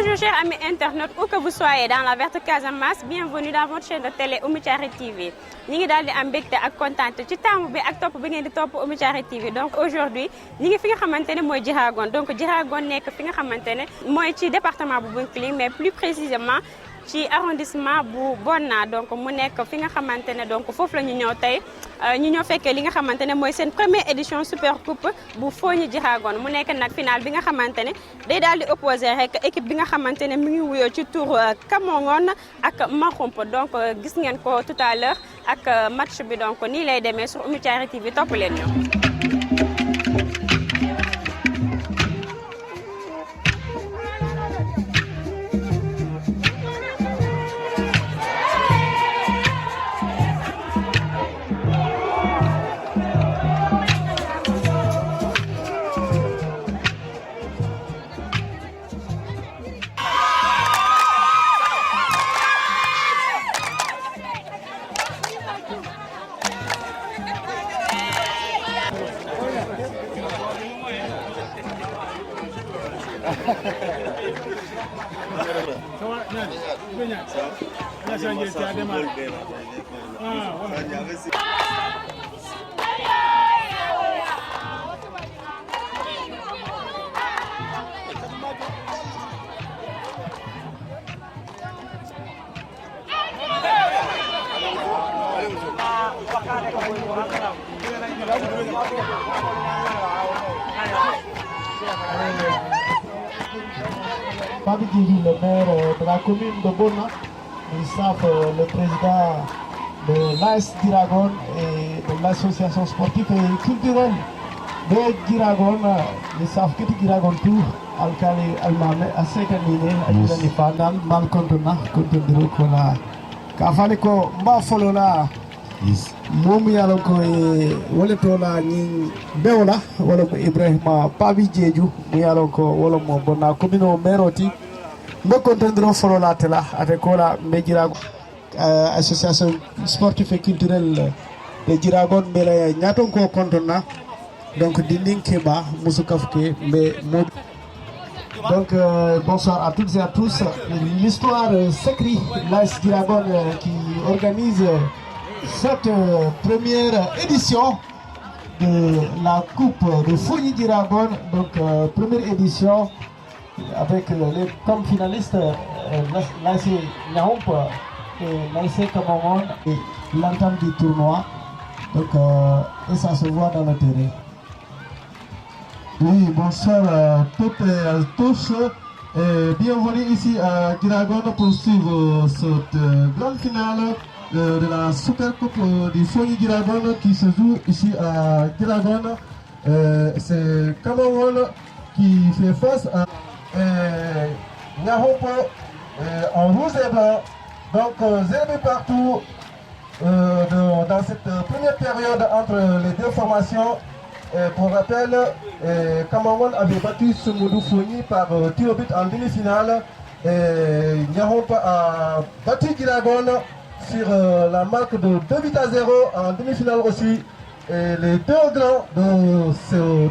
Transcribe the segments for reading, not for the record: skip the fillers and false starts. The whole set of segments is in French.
Bonjour chers amis internautes, où que vous soyez dans la verte Casamance, bienvenue dans votre chaîne de télé Oumou Thiaré TV. Ñi ngi daal di am mbégte ak kontaante ci taamu bi ak topp bi ngeen di topp Oumou Thiaré TV. Donc aujourd'hui ñi ngi fi nga xamante ne mooy Djihagon. Donc Djihagon nekk fi nga xamante ne mooy ci département bu Bounkiling, mais plus précisément ci arrondissement bu Bonna. Donc mu nekk fi nga xamante ne donc foofu la ñu ñëw tey ñu ñëw fekkee li nga xamante ne mooy seen première édition super coupe bu Fogni Djihagon. Mu nekk nag final bi nga xamante ne day daal di opposé rek équipe bi nga xamante ne mi ngi wuyoo ci tour Kamongon ak Makhump. Donc gis ngeen ko tout à l'heure ak match bi. Donc nii lay demee sur Oumou Thiaré TV, topp leen ñu. Pabi Djidji, le maire de la commune de Bonna, le président de l'AS Djihagon et de l'association sportive et culturelle de Djihagon, le savent que Djihagon tout, Alkali Almame, Asekanine, Ayurani Fanan, Malcontona, Contondro Kola, Kafaliko, Mbafolola, Momi Aloko et Woletola, Ning Beola, Wolom Ibrahima, Pabi Djidji, Mialoko, Wolom Bonna, Commune Meroti. Mbe contendron folo la tela avec la Djihagon association sportive et culturelle de Djihagon mais ñaton ko contona donc dinding keba musukafke mais donc bonsoir à toutes et à tous. L'histoire s'écrit l'AS Djihagon qui organise cette première édition de la coupe de Fogni Djihagon, donc première édition avec les comme finalistes l'AS Niahoump et l'AS Kamongon et l'entame du tournoi. Donc et ça se voit dans le terrain. Oui, bonsoir à toutes et à tous. Bienvenue ici à Djihagon pour suivre cette grande finale de la Super Coupe du Fogni Djihagon qui se joue ici à Djihagon. C'est Kamongon qui fait face à Niahoump en rouge et blanc. Donc 0 partout dans cette première période entre les deux formations. Pour rappel, Kamongon avait battu Soumoudou Fogni par tir au but en demi-finale. Niahoump a battu Djihagon sur la marque de 2-0 en demi-finale aussi. Et les deux grands de ce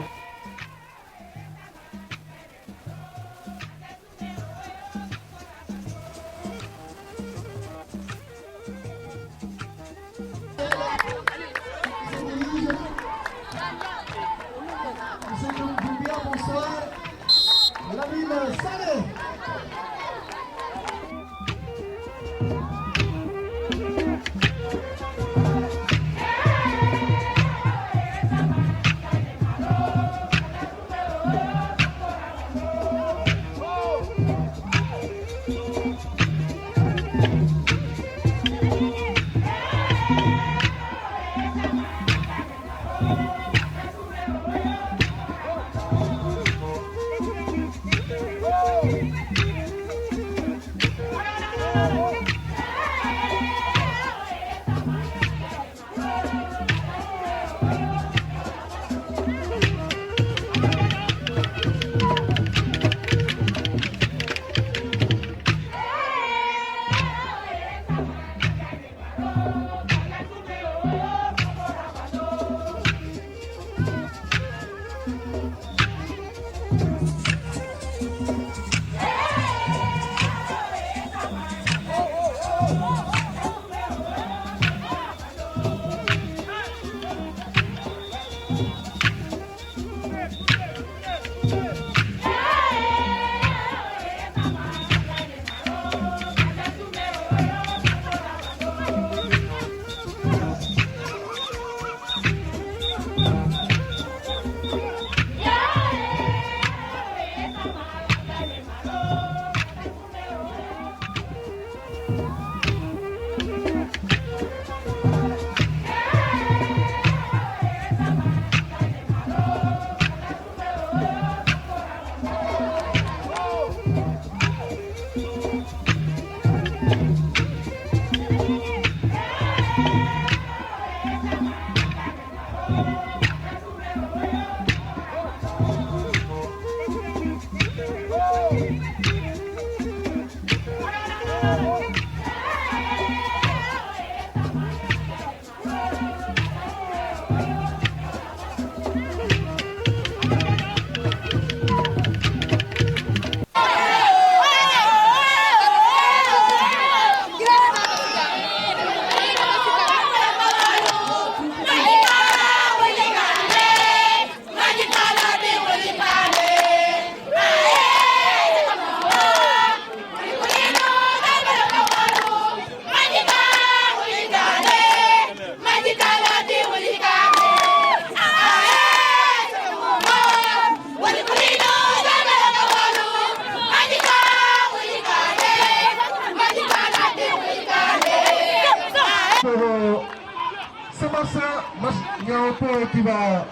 Qui va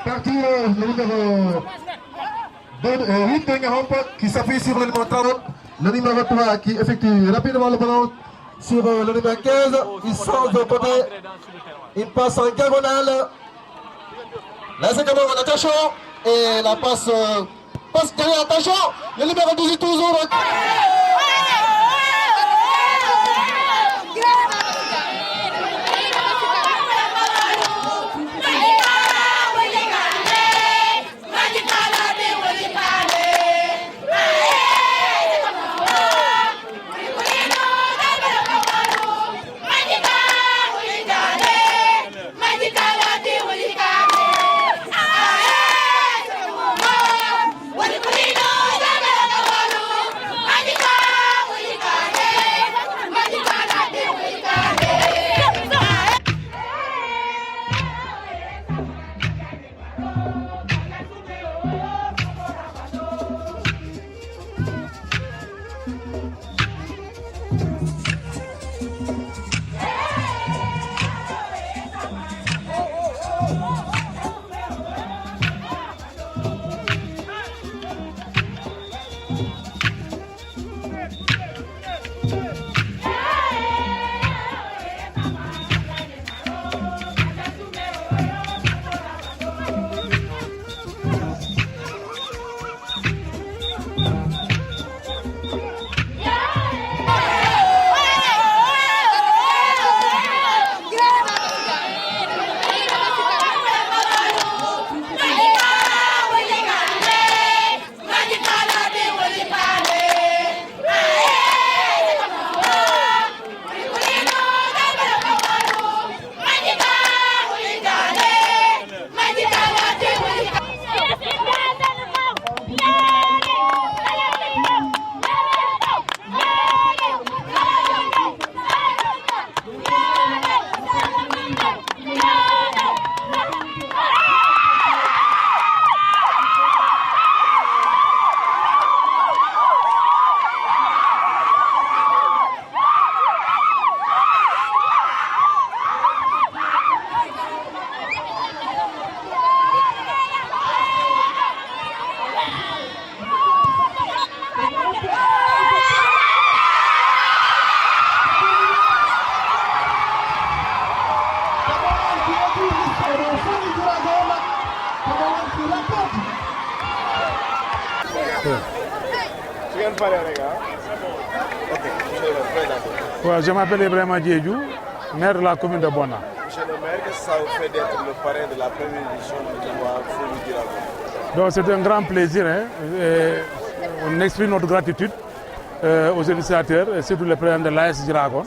partir le numéro 8 de Nyarompe qui s'appuie sur le numéro 30, le numéro 3 qui effectue rapidement le ballon sur le numéro 15, il change de côté, il passe en diagonale, là c'est comment on attention et la passe derrière, attention, le numéro 18 toujours. Ouais, je m'appelle Ibrahima Diédhiou, maire de la commune de Bona. Monsieur le maire, qu'est-ce que ça vous fait d'être le parrain de la première édition du tournoi Folie Diragon? Donc c'est un grand plaisir. On exprime notre gratitude aux initiateurs et surtout le président de l'AS Diragon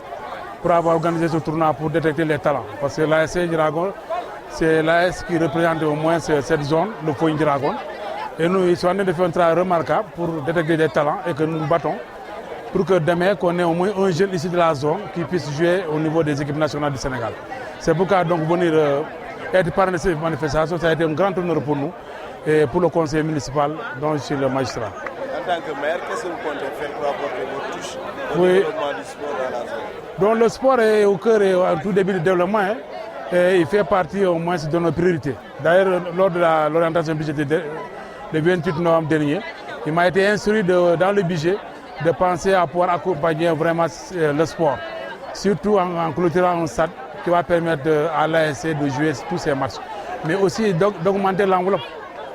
pour avoir organisé ce tournoi pour détecter les talents. Parce que l'AS Diragon, c'est l'AS qui représente au moins cette zone, le Fogny Dragon. Et nous, ils sont en train de faire un travail remarquable pour détecter des talents et que nous nous battons pour que demain, qu'on ait au moins un jeune ici de la zone qui puisse jouer au niveau des équipes nationales du Sénégal. C'est pourquoi donc venir être parrain de cette manifestation, ça a été un grand honneur pour nous et pour le conseil municipal dont je suis le magistrat. En tant que maire, qu'est-ce que vous comptez faire pour apporter votre touche au développement du sport dans la zone? Donc le sport est au cœur et au tout début du développement. Et il fait partie au moins de nos priorités. D'ailleurs, lors de l'orientation budgétaire le 28 novembre dernier, il m'a été instruit dans le budget de penser à pouvoir accompagner vraiment le sport. Surtout en clôturant un stade qui va permettre à l'ASC de jouer tous ces matchs. Mais aussi d'augmenter l'enveloppe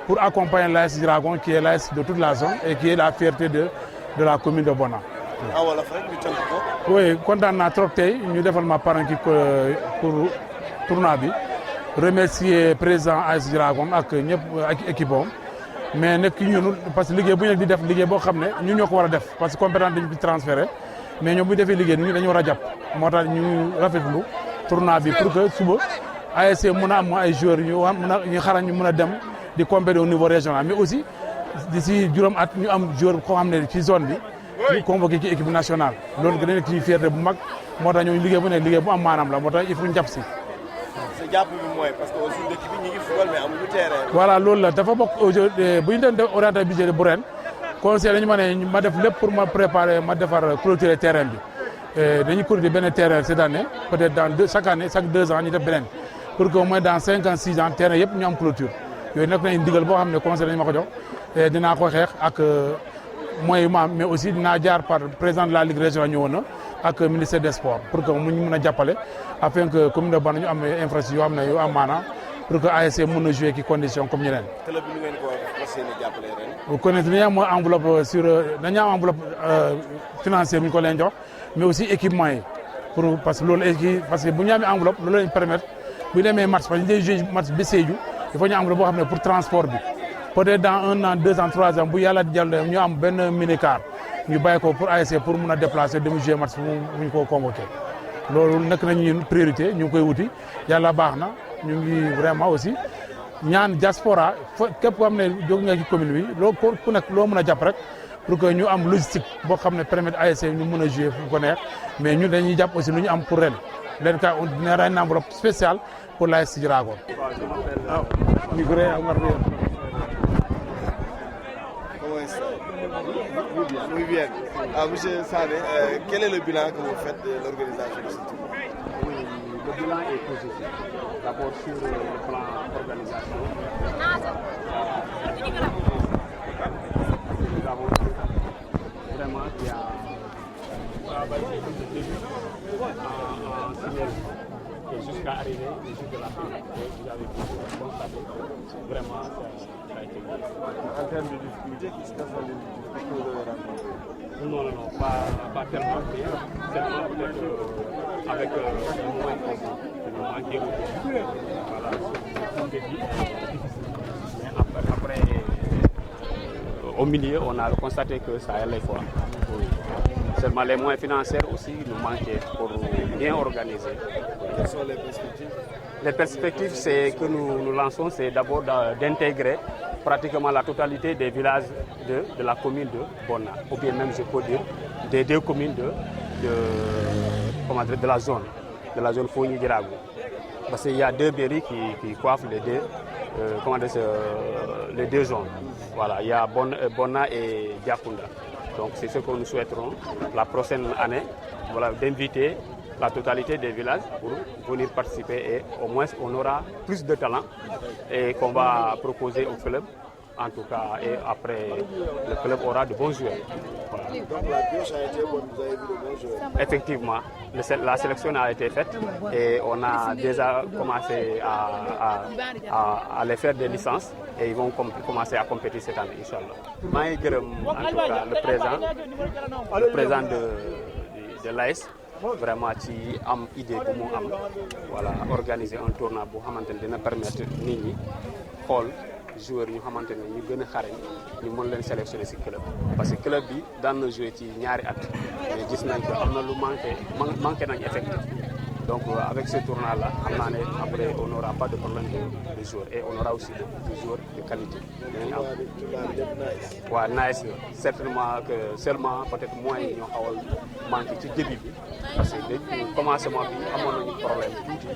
pour accompagner l'AS Dragon, qui est l'AS de toute la zone et qui est la fierté de la commune de Bona. Oui, content naa trop tey ñu defal ma parrain ki pour tournoi bi remercier président AS Dragon ak ñëpp ak équipe am mais nekk ñun parce que liggéey bu ñu di def liggéey boo xam ne ñun ñoo ko war a def parce que compétence dañu fi transféré mais ñoom bu ñu defee liggéey ñun dañu war a jàpp moo tax ñu rafetlu tournoi bi pour que suba ASC mën a am ay joueurs ñu xarañ ñu mën a dem di compéter au niveau régional mais aussi d'ici juróom at ñu am joueur koo xam ne ci zone bi ñu convoqué ci équipe nationale loolu gën a nekk ci fierté bu mag moo tax ñooñu liggéey bu nekk liggéey bu am maanaam la moo tax il faut ñu jàpp si. sa jàpp bi mooy parce que aussi dëkk bi ñu ngi football mais amuñu terrain. voilà loolu la dafa bokk bu ñu doon def orienté budget bu ren conseil dañu ma ne ma def lépp pour ma préparer ma defar clôturer terrain bi dañuy clôturer benn terrain cette année peut-être chaque année chaque 2 ans ñu def beneen pour que au moins dans 5 ans 6 ans terrain yëpp ñu am clôture yooyu nekk nañ ndigal boo xam ne conseil dañu ma ko jox dinaa ko xeex ak mooy maam mais aussi dinaa jaar par président de la ligue régionale ñëwoon na ak ministère des sports pour que mu ñu mën a jàppale afin que commune de Bona ñu am infrastructure yoo xam ne yu am maanaam pour que ASC mën a jouer ci condition comme ñeneen. club bi nu ngeen ko fas yéene jàppale ren. bu ko dañuy am enveloppe dañuy am enveloppe financière bu ñu ko leen jox mais aussi équipement yi pour parce que loolu parce que bu ñu amee enveloppe loolu lañ permettre bu ñu demee match parce que ñu day jouer match bi Sédhiou il faut ñu enveloppe boo xam ne pour transport bi. peut-être dans 1 an 2 ans 3 ans bu yàlla jàll ñu am benn minicar ñu bàyyi ko pour ASC pour mun a déplacer dem jouer match bu ñu ko convoqué loolu nekk nañu ñun priorité ñu ngi koy wuti yàlla baax na ñu ngi vraiment aussi ñaan diaspora képp koo xam ne jóg nga ci commune bi loo ku nekk loo mën a jàpp rek pour que ñu am logistique boo xam ne permettre ASC ñu mën a jouer fu ko neex mais ñun dañuy jàpp aussi lu ñu am pour ren leen ka dina ray une enveloppe spéciale pour l'AS Dragon. Muy bien. Monsieur Sané, quel est le bilan que vous faites de l'organisation de ce tournoi? Oui, le bilan est positif. D'abord sur le plan organisation. Nous avons vraiment qui a travaillé depuis le début en synergie et jusqu'à arriver au jour de la fin. Et vous avez pu constater vraiment ça a été bien. En termes de difficultés, qu'est-ce que ça veut dire? Non, pas tellement bien. Seulement peut-être avec le moins manqué au début. Voilà, c'est un début difficile. Mais après au milieu, on a constaté que ça allait fort. Oui. Seulement les moyens financiers aussi nous manquaient pour bien organiser. Quelles sont les perspectives? Les perspectives que nous lançons, c'est d'abord d'intégrer pratiquement la totalité des villages de la commune de Bona, ou bien même je peux dire des 2 communes de la zone Fogny Dragon. Parce qu'il y a 2 mairies qui coiffent les deux zones. Voilà, il y a Bona et Diakunda. Donc c'est ce que nous souhaiterons la prochaine année, voilà, d'inviter la totalité des villages pour venir participer et au moins on aura plus de talent et qu'on va proposer au club en tout cas et après le club aura de bons joueurs. Voilà. Donc la pioche a été bonne, vous avez vu de bons joueurs. Effectivement, la sélection a été faite et on a déjà commencé à les faire des licences et ils vont commencer à compétir cette année, Inch'Allah. Je suis en tout cas le président de l'AS. Vraiment ci am idée bu mu am voilà organiser un tournoi bu xamante ne dina permettre nit ñi xool joueurs ñu xamante ne ñu gën a xarañ ñu mën leen sélectionner ci club parce que club bi daan na jouer ci ñaari at mais gis nañ ko am na lu manqué nañ effectif Donc avec ce tournoi-là, après on n'aura pas de problème de joueurs et on aura aussi des joueurs de qualité. Ouais, nice. Certainement que seulement peut-être moins ñoo xawal manqué ci début bi parce que commencement bi amoon nañu problème tuuti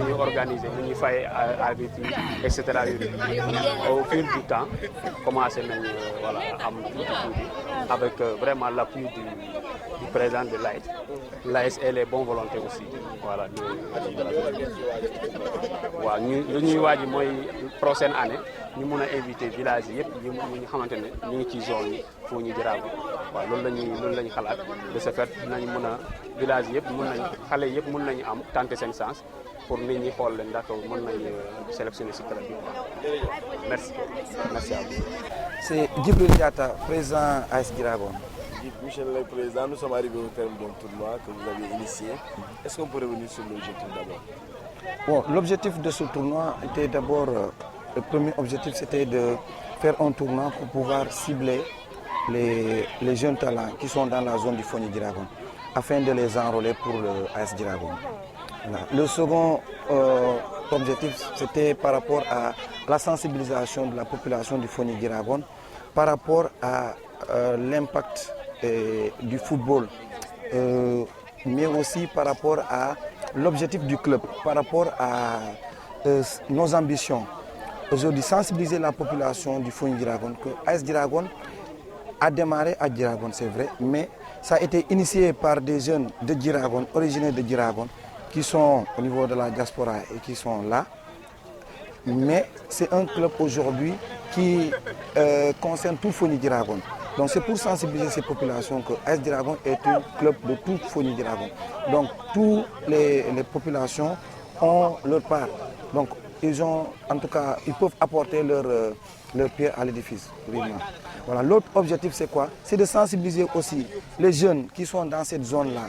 ñu organiser ñu fay arbitre et cetera. Au fil du temps commencé nañu voilà am tuuti avec vraiment l'appui du président de l'AS et les bonnes volontés aussi voilà waaw ñu ñuy waaji mooy prochaine année ñu mun a invité village yi yëpp ñu xamante ne ñu ngi ci zone yi foo ñu Dirago waaw loolu lañu xalaat de ce fait dinañ mun a village yëpp mun nañ xale yëpp mun nañu am tenter seen chance pour nit ñi xool leen ndax mën nañu sélectionner si club bi merci à vous. C'est Djibril Diatta, président AS Dirago. Michel le Président, nous sommes arrivés au terme d'un tournoi que vous avez initié. Est-ce qu'on peut revenir sur l'objectif d'abord? Bon, l'objectif de ce tournoi était d'abord, le premier objectif c'était de faire un tournoi pour pouvoir cibler les jeunes talents qui sont dans la zone du Fogny Dirago afin de les enrôler pour le AS Dirago. Voilà. Le second objectif c'était par rapport à la sensibilisation de la population du Fogny Dirago par rapport à l'impact du football, mais aussi par rapport à l'objectif du club, par rapport à nos ambitions. Aujourd'hui, sensibiliser la population du Fogny Dirago, que AS Dirago a démarré à Dirago, c'est vrai, mais ça a été initié par des jeunes de Dirago, originaires de Dirago, qui sont au niveau de la diaspora et qui sont là. Mais c'est un club aujourd'hui qui concerne tout Fogny Dirago. Donc c'est pour sensibiliser ces populations que AS Dirago est un club de tout Fogny Dirago. Donc toutes les populations ont leur part. Donc ils ont, en tout cas, ils peuvent apporter leur pierre à l'édifice. Voilà. L'autre objectif c'est quoi? C'est de sensibiliser aussi les jeunes qui sont dans cette zone-là,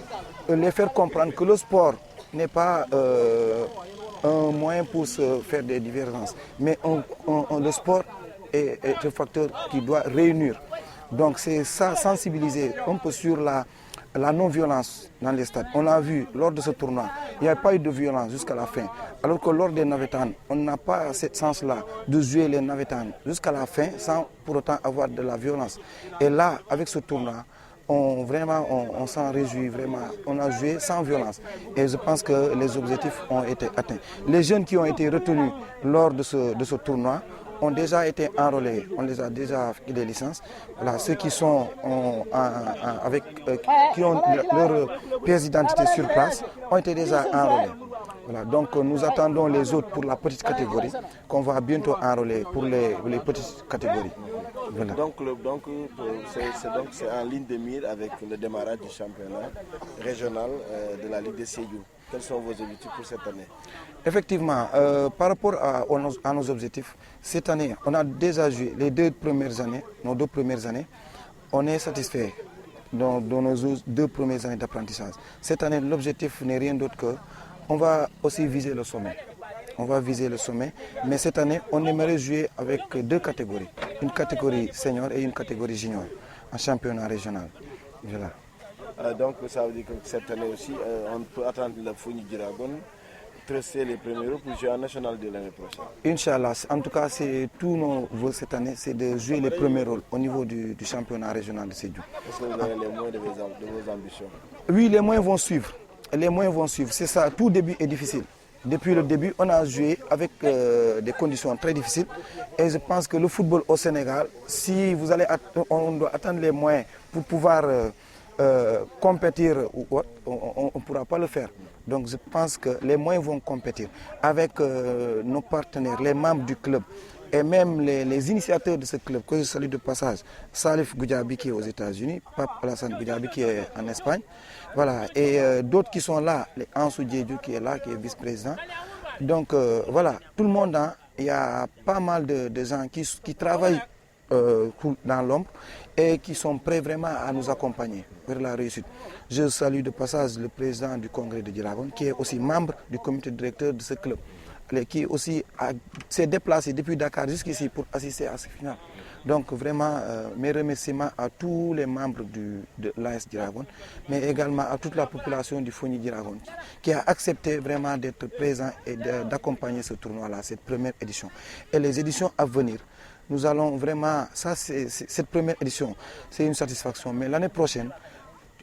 les faire comprendre que le sport n'est pas un moyen pour se faire des divergences, mais le sport est un facteur qui doit réunir. Donc c'est ça, sensibiliser un peu sur la non-violence dans les stades. On l'a vu lors de ce tournoi, il n'y a pas eu de violence jusqu'à la fin. Alors que lors des navétanes, on n'a pas ce sens-là de jouer les navétanes jusqu'à la fin sans pour autant avoir de la violence. Et là, avec ce tournoi, on s'en réjouit vraiment. On a joué sans violence. Et je pense que les objectifs ont été atteints. Les jeunes qui ont été retenus lors de ce tournoi ont déjà été enrôlés, on les a déjà fait des licences. Voilà, ceux qui sont qui ont leur pièce d'identité sur place ont été déjà enrôlés. Voilà, donc nous attendons les autres pour la petite catégorie qu'on va bientôt enrôler pour les petites catégories. Voilà. Donc c'est en ligne de mire avec le démarrage du championnat régional de la Ligue de Sédhiou. Quels sont vos objectifs pour cette année? Effectivement, par rapport à nos objectifs, cette année, on a déjà joué les nos deux premières années, on est satisfait dans nos 2 premières années d'apprentissage. Cette année, l'objectif n'est rien d'autre que on va aussi viser le sommet. On va viser le sommet, mais cette année, on aimerait jouer avec 2 catégories. Une catégorie senior et une catégorie junior en championnat régional. Voilà. Donc ça veut dire que cette année aussi, on peut attendre le Fogny Dirago tracer les premiers rôles pour jouer en national de l'année prochaine. Inch'Allah, en tout cas, c'est tous nos vœux cette année, c'est de jouer les premiers rôles au niveau du championnat régional de Sédhiou. Est-ce que vous avez les moyens de vos ambitions? Oui, les moyens vont suivre. Les moyens vont suivre. C'est ça, tout début est difficile. Depuis le début, on a joué avec des conditions très difficiles. Et je pense que le football au Sénégal, si vous allez on doit attendre les moyens pour pouvoir compétir ou autre, on ne pourra pas le faire. Donc je pense que les moyens vont compétir avec nos partenaires, les membres du club et même les initiateurs de ce club, que je salue de passage. Salif Goudiaby qui est aux États-Unis, Pape Alassane Goudiaby qui est en Espagne, voilà, et d'autres qui sont là, les Ansou Diédiou qui est là, qui est vice-président. Donc voilà, tout le monde, il y a pas mal de gens qui travaillent dans l'ombre et qui sont prêts vraiment à nous accompagner vers la réussite. Je salue de passage le président du congrès de Dirago qui est aussi membre du comité directeur de ce club, qui aussi s'est déplacé depuis Dakar jusqu'ici pour assister à ce final. Donc vraiment, mes remerciements à tous les membres de l'AS Diragon, mais également à toute la population du Fogny Diragon, qui a accepté vraiment d'être présent et d'accompagner ce tournoi-là, cette première édition. Et les éditions à venir, nous allons vraiment, cette première édition, c'est une satisfaction. Mais l'année prochaine,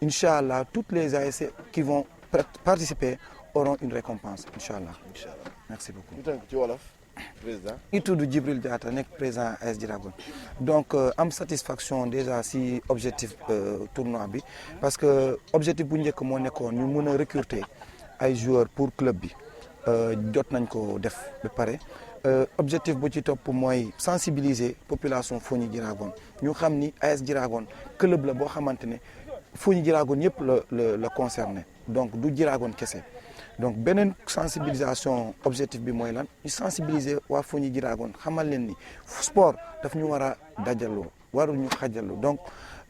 Inch'Allah, toutes les ASC qui vont participer auront une récompense, Inch'Allah. Merci beaucoup. Président. Il tout de Djibril Diatta nek président AS Diragon. Donc am satisfaction déjà si objectif tournoi bi parce que objectif bu ñëk mo nekkon ñu mëna recruter ay joueurs pour club bi jot nañ ko def ba paré. Objectif bu ci top moy sensibiliser population Fogny Diragon. Ñu xam ni AS Diragon club la bo xamantene Fogny Diragon yépp le concerné. Donc du Diragon kessé. Donc benen sensibilisation objectif bi moy lan ñu sensibiliser wa Fogny Diragon xamal len ni sport daf ñu wara dajalo waru ñu xajallo donc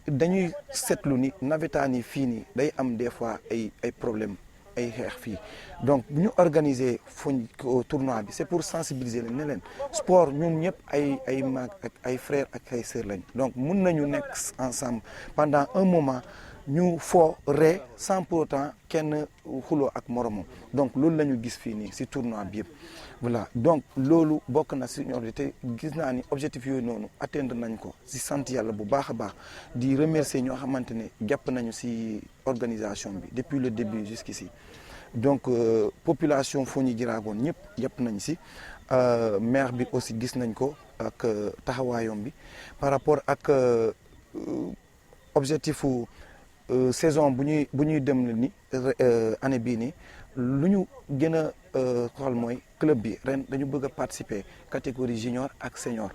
dañuy setlu ni navetani fini day am des fois ay problème ay xex fi donc bu ñu organiser Fogny tournoi bi c'est pour sensibiliser leen ne leen sport ñun ñep ay mag ak ay frères ak ay sœurs lañ donc mën nañu nek ensemble pendant un moment ñu fo ré sans pour autant kenn xulo ak moromam donc loolu lañu gis fii nii ci tournoi bi yëpp voilà donc loolu bokk na ci ñor te gis naa ni objectif yooyu noonu atteindre nañ ko ci sant yàlla bu baax a baax di remercier ñoo xamante ne jàpp nañu ci organisation bi depuis le début jusqu'ici donc population Fogny Diragon ñëpp jàpp nañ ci maire bi aussi gis nañ ko ak taxawaayom bi par rapport ak objectifu saison bu ñuy dem ni année bii nii lu ñu gën a xool mooy club bi ren dañu bëgg a participer catégorie junior ak senior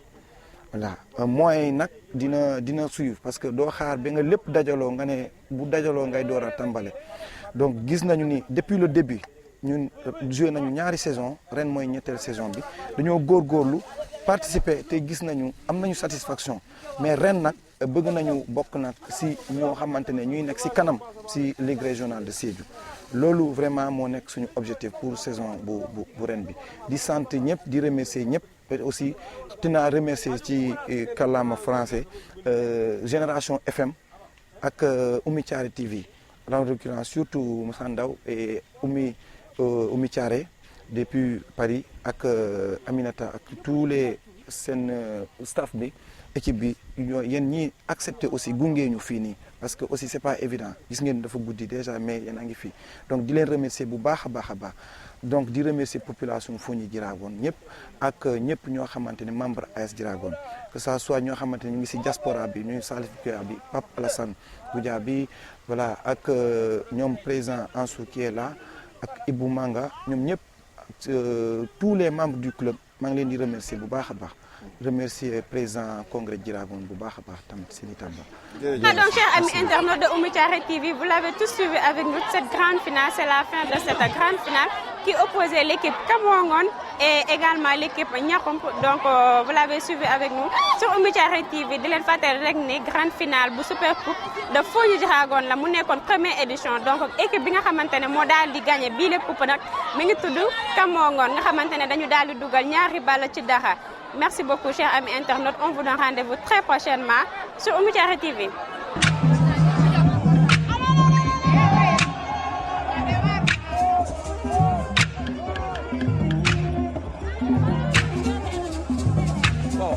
voilà moyens nag dina suivre parce que doo xaar ba nga lépp dajaloo nga ne bu dajaloo ngay door a tàmbale donc gis nañu ni depuis le début ñun joué nañu ñaari saison ren mooy ñetteel saison bi dañoo góorgóorlu participer te gis nañu am nañu satisfaction mais ren nag bëgg nañu bokk nag si ñoo xamante ne ñuy nekk si kanam si ligue régionale de Sédhiou loolu vraiment moo nekk suñu objectif pour saison bu ren bi di sant ñëpp di remercier ñëpp aussi dinaa remercier ci kàllaama français Génération FM ak Oumy Thiaré TV en l'occurrence surtout Moussa Ndaw et Oumy Thiaré depuis Paris ak Aminata ak tous les seen staff bi équipe bi yéen ñi accepté aussi gunge ñu fii nii parce que aussi c'est pas évident gis ngeen dafa guddi déjà mais yéen a ngi fii donc di leen remercier bu baax a baax donc di remercier population Fogny Diragon ñëpp ak ñëpp ñoo xamante ne membre AS Diragon que ça soit ñoo xamante ne ñu ngi ci diaspora bi ñuy Salif Kouya bi Pape Alassane Goudia bi voilà ak ñoom président Ansou qui est là ak Ibou Manga ñoom ñëpp tous les membres du club maa ngi leen di remercier bu baax a baax remercier président congrès Diragon bu baax a baax tamit Sini Tamba. Donc chers amis internautes de Oumy Thiaré TV, vous l'avez tous suivi avec nous cette grande finale, c'est la fin de cette grande finale qui opposait l'équipe Kamouangon et également l'équipe Niakhomp. Donc vous l'avez suivi avec nous sur Oumy Thiaré TV. Di leen fàttali rek ni grande finale bu Super Coupe de Fogny Diragon la mu nekkoon première édition donc équipe bi nga xamante ne moo daal di gagné bii la coupe nag mi ngi tudd Kamouangon nga xamante ne dañu daal di dugal ñaari ball ci dara. Merci beaucoup chers amis internautes, on vous donne rendez-vous très prochainement sur Oumy Thiaré TV. Bon.